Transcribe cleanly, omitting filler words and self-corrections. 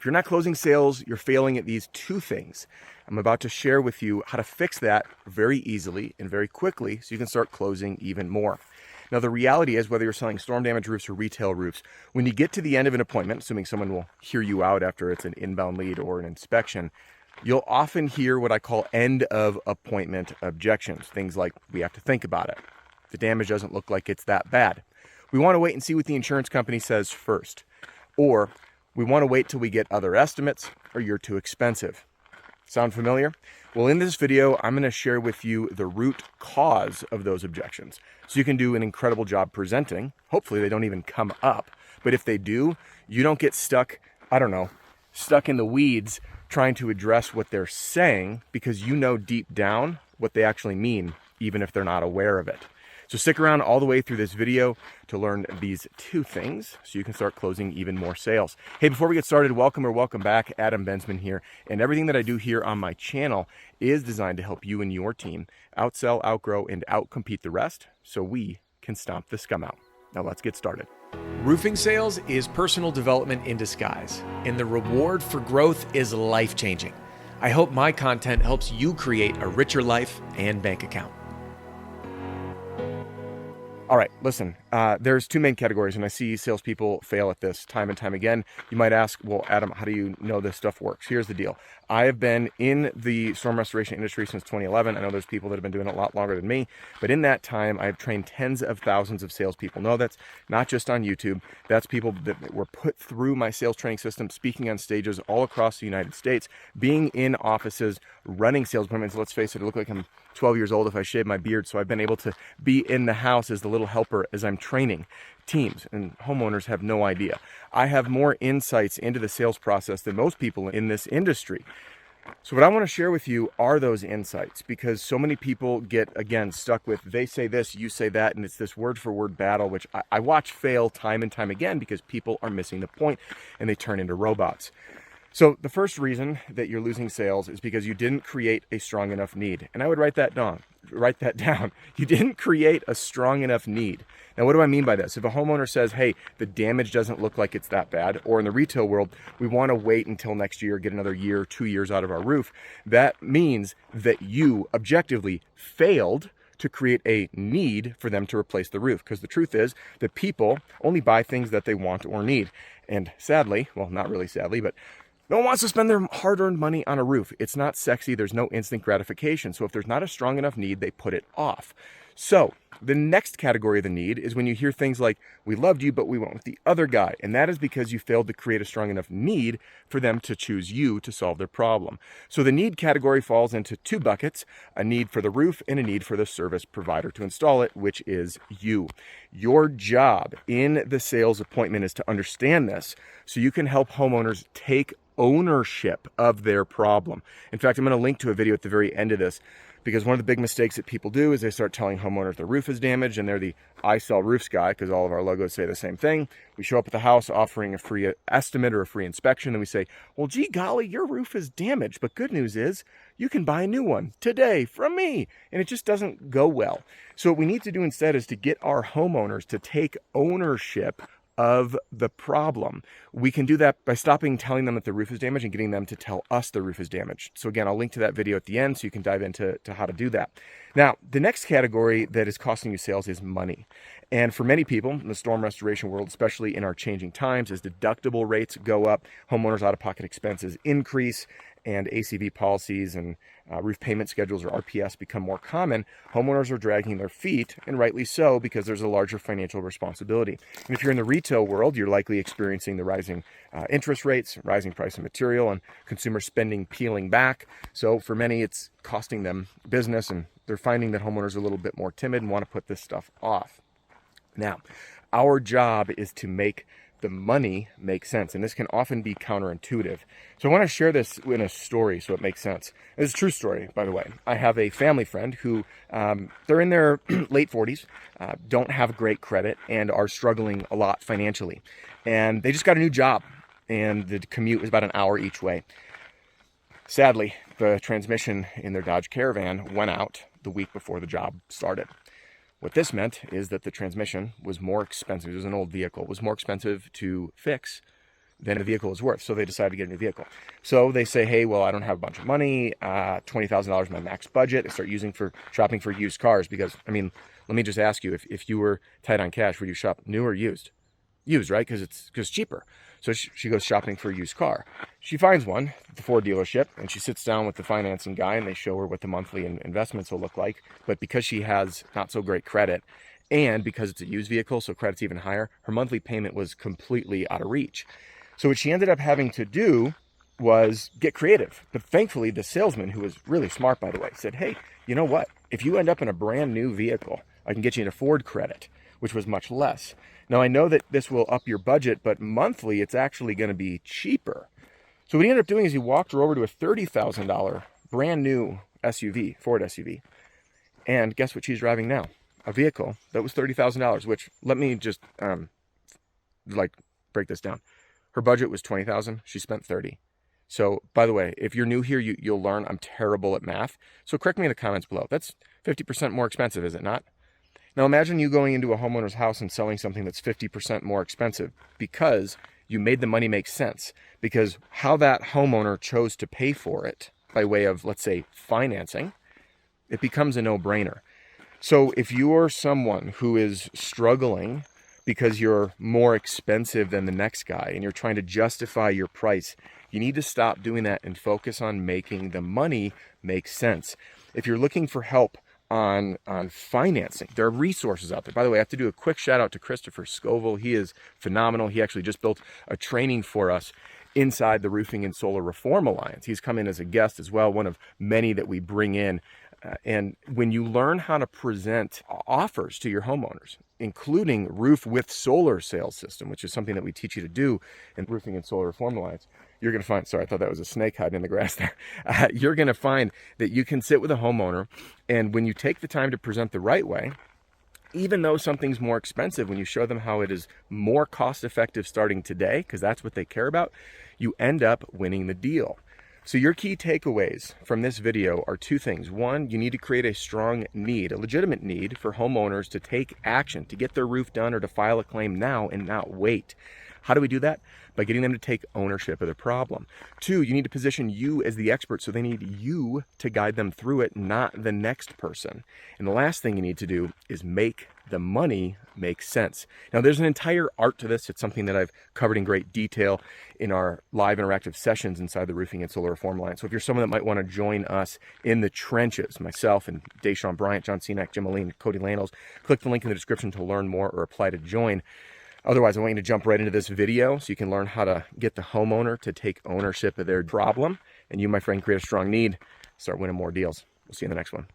If you're not closing sales, you're failing at these two things. I'm about to share with you how to fix that very easily and very quickly so you can start closing even more. Now, the reality is, whether you're selling storm damage roofs or retail roofs, when you get to the end of an appointment, assuming someone will hear you out after it's an inbound lead or an inspection, you'll often hear what I call end of appointment objections. Things like, we have to think about it. The damage doesn't look like it's that bad. We want to wait and see what the insurance company says first. Or we want to wait till we get other estimates, or you're too expensive. Sound familiar? Well, in this video, I'm going to share with you the root cause of those objections, so you can do an incredible job presenting. Hopefully they don't even come up, but if they do, you don't get stuck, stuck in the weeds trying to address what they're saying, because you know deep down what they actually mean, even if they're not aware of it. So stick around all the way through this video to learn these two things so you can start closing even more sales. Hey, before we get started, welcome back. Adam Bensman here. And everything that I do here on my channel is designed to help you and your team outsell, outgrow, and outcompete the rest so we can stomp the scum out. Now let's get started. Roofing sales is personal development in disguise, and the reward for growth is life-changing. I hope my content helps you create a richer life and bank account. All right, listen, there's two main categories, and I see salespeople fail at this time and time again. You might ask, well, Adam, how do you know this stuff works? Here's the deal. I have been in the storm restoration industry since 2011. I know there's people that have been doing it a lot longer than me, but in that time, I've trained tens of thousands of salespeople. No, that's not just on YouTube. That's people that were put through my sales training system, speaking on stages all across the United States, being in offices, running sales appointments. Let's face it, I look like I'm 12 years old if I shave my beard, so I've been able to be in the house as the little helper as I'm training teams, and homeowners have no idea. I have more insights into the sales process than most people in this industry. So what I want to share with you are those insights, because so many people get, again, stuck with they say this, you say that, and it's this word for word battle, which I watch fail time and time again because people are missing the point and they turn into robots. So the first reason that you're losing sales is because you didn't create a strong enough need. And I would write that down. You didn't create a strong enough need. Now, what do I mean by this? If a homeowner says, hey, the damage doesn't look like it's that bad, or in the retail world, we want to wait until next year, get another year, 2 years out of our roof, that means that you objectively failed to create a need for them to replace the roof. Because the truth is that people only buy things that they want or need. And sadly, well, not really sadly, but no one wants to spend their hard-earned money on a roof. It's not sexy. There's no instant gratification. So if there's not a strong enough need, they put it off. So the next category of the need is when you hear things like, we loved you, but we went with the other guy. And that is because you failed to create a strong enough need for them to choose you to solve their problem. So the need category falls into two buckets: a need for the roof and a need for the service provider to install it, which is you. Your job in the sales appointment is to understand this so you can help homeowners take ownership of their problem. In fact, I'm going to link to a video at the very end of this, because one of the big mistakes that people do is they start telling homeowners their roof is damaged, and they're the I sell roofs guy, because all of our logos say the same thing. We show up at the house offering a free estimate or a free inspection, and we say, well, gee golly, your roof is damaged, but good news is you can buy a new one today from me. And it just doesn't go well. So what we need to do instead is to get our homeowners to take ownership of the problem. We can do that by stopping telling them that the roof is damaged and getting them to tell us the roof is damaged. So again, I'll link to that video at the end so you can dive into how to do that. Now, the next category that is costing you sales is money. And for many people in the storm restoration world, especially in our changing times, as deductible rates go up, homeowners' out-of-pocket expenses increase, and ACV policies and roof payment schedules, or RPS, become more common, homeowners are dragging their feet, and rightly so, because there's a larger financial responsibility. And if you're in the retail world, you're likely experiencing the rising interest rates, rising price of material, and consumer spending peeling back. So for many, it's costing them business, and they're finding that homeowners are a little bit more timid and want to put this stuff off. Now, our job is to make the money make sense, and this can often be counterintuitive. So I want to share this in a story so it makes sense. It's a true story, by the way. I have a family friend who, they're in their late 40s, don't have great credit, and are struggling a lot financially. And they just got a new job, and the commute was about an hour each way. Sadly, the transmission in their Dodge Caravan went out the week before the job started. What this meant is that the transmission was more expensive. It was an old vehicle. It was more expensive to fix than the vehicle is worth. So they decide to get a new vehicle. So they say, hey, well, I don't have a bunch of money. $20,000 is my max budget. They start shopping for used cars because, I mean, let me just ask you, if you were tight on cash, would you shop new or used? Used, right? Because it's cheaper. So she goes shopping for a used car. She finds one at the Ford dealership, and she sits down with the financing guy, and they show her what the monthly investments will look like. But because she has not so great credit, and because it's a used vehicle, so credit's even higher, her monthly payment was completely out of reach. So what she ended up having to do was get creative. But thankfully, the salesman, who was really smart, by the way, said, hey, you know what? If you end up in a brand new vehicle, I can get you into Ford credit, which was much less. Now, I know that this will up your budget, but monthly, it's actually going to be cheaper. So what he ended up doing is he walked her over to a $30,000 brand new SUV, Ford SUV. And guess what she's driving now? A vehicle that was $30,000, which, let me just break this down. Her budget was $20,000. She spent $30,000. So, by the way, if you're new here, you'll learn I'm terrible at math. So correct me in the comments below. That's 50% more expensive, is it not? Now imagine you going into a homeowner's house and selling something that's 50% more expensive because you made the money make sense. Because how that homeowner chose to pay for it by way of, let's say, financing, it becomes a no-brainer. So if you're someone who is struggling because you're more expensive than the next guy and you're trying to justify your price, you need to stop doing that and focus on making the money make sense. If you're looking for help on financing, there are resources out there. By the way, I have to do a quick shout out to Christopher Scoville. He is phenomenal. He actually just built a training for us inside the Roofing and Solar Reform Alliance. He's come in as a guest as well, one of many that we bring in. And when you learn how to present offers to your homeowners, including roof with solar sales system, which is something that we teach you to do in Roofing and Solar Reform Alliance, you're going to find, sorry, I thought that was a snake hiding in the grass there. You're going to find that you can sit with a homeowner, and when you take the time to present the right way, even though something's more expensive, when you show them how it is more cost effective starting today, because that's what they care about, you end up winning the deal. So your key takeaways from this video are two things. One, you need to create a strong need, a legitimate need for homeowners to take action, to get their roof done or to file a claim now and not wait. How do we do that? By getting them to take ownership of the problem. Two, you need to position you as the expert, so they need you to guide them through it, not the next person. And the last thing you need to do is make the money make sense. Now, there's an entire art to this. It's something that I've covered in great detail in our live interactive sessions inside the Roofing and Solar Reform Alliance. So if you're someone that might want to join us in the trenches, myself and Deshaun Bryant, John Cenac, Jim Aline, Cody Lanos, click the link in the description to learn more or apply to join. Otherwise, I want you to jump right into this video so you can learn how to get the homeowner to take ownership of their problem. And you, my friend, create a strong need, start winning more deals. We'll see you in the next one.